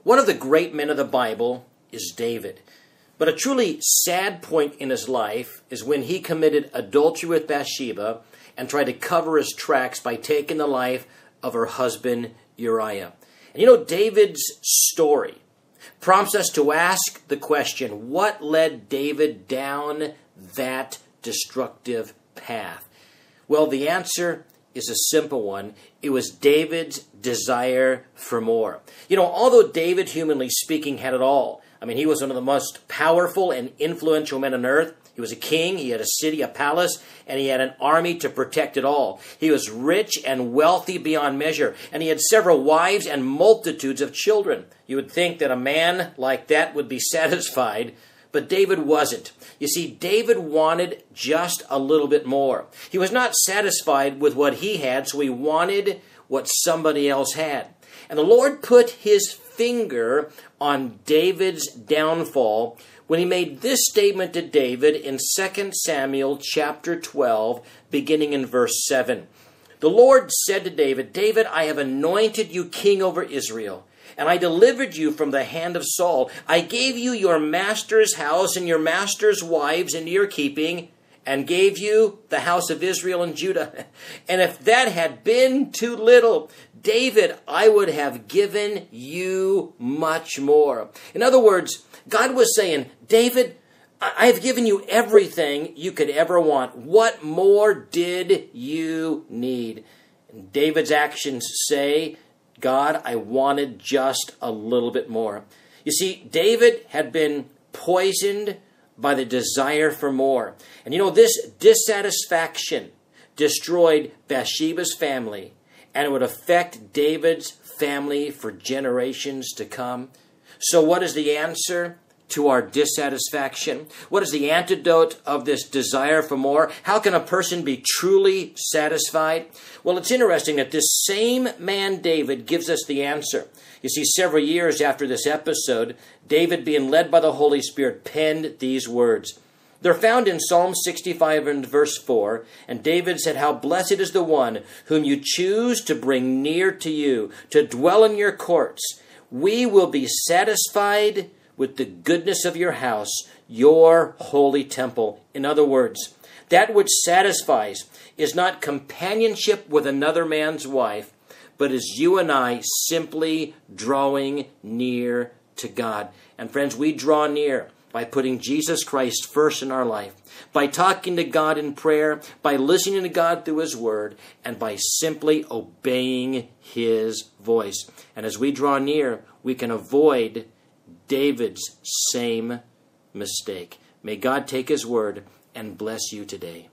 One of the great men of the Bible is David. But a truly sad point in his life is when he committed adultery with Bathsheba and tried to cover his tracks by taking the life of her husband Uriah. And you know, David's story prompts us to ask the question, what led David down that destructive path? Well, the answer is a simple one. It was David's desire for more. You know, although David, humanly speaking, had it all. I mean, he was one of the most powerful and influential men on earth. He was a king, he had a city, a palace, and he had an army to protect it all. He was rich and wealthy beyond measure, and he had several wives and multitudes of children. You would think that a man like that would be satisfied, but David wasn't. You see, David wanted just a little bit more. He was not satisfied with what he had, so he wanted what somebody else had. And the Lord put his finger on David's downfall when he made this statement to David in 2 Samuel chapter 12, beginning in verse 7. The Lord said to David, David, I have anointed you king over Israel, and I delivered you from the hand of Saul. I gave you your master's house and your master's wives into your keeping, and gave you the house of Israel and Judah. And if that had been too little, David, I would have given you much more. In other words, God was saying, David, I have given you everything you could ever want. What more did you need? And David's actions say, God, I wanted just a little bit more. You see, David had been poisoned by the desire for more. And you know, this dissatisfaction destroyed Bathsheba's family, and it would affect David's family for generations to come. So what is the answer to our dissatisfaction? What is the antidote of this desire for more? How can a person be truly satisfied? Well, it's interesting that this same man David gives us the answer. You see, several years after this episode, David, being led by the Holy Spirit, penned these words. They're found in Psalm 65 and verse 4. And David said, how blessed is the one whom you choose to bring near to you, to dwell in your courts. We will be satisfied with the goodness of your house, your holy temple. In other words, that which satisfies is not companionship with another man's wife, but is you and I simply drawing near to God. And friends, we draw near by putting Jesus Christ first in our life, by talking to God in prayer, by listening to God through His Word, and by simply obeying His voice. And as we draw near, we can avoid David's same mistake. May God take His Word and bless you today.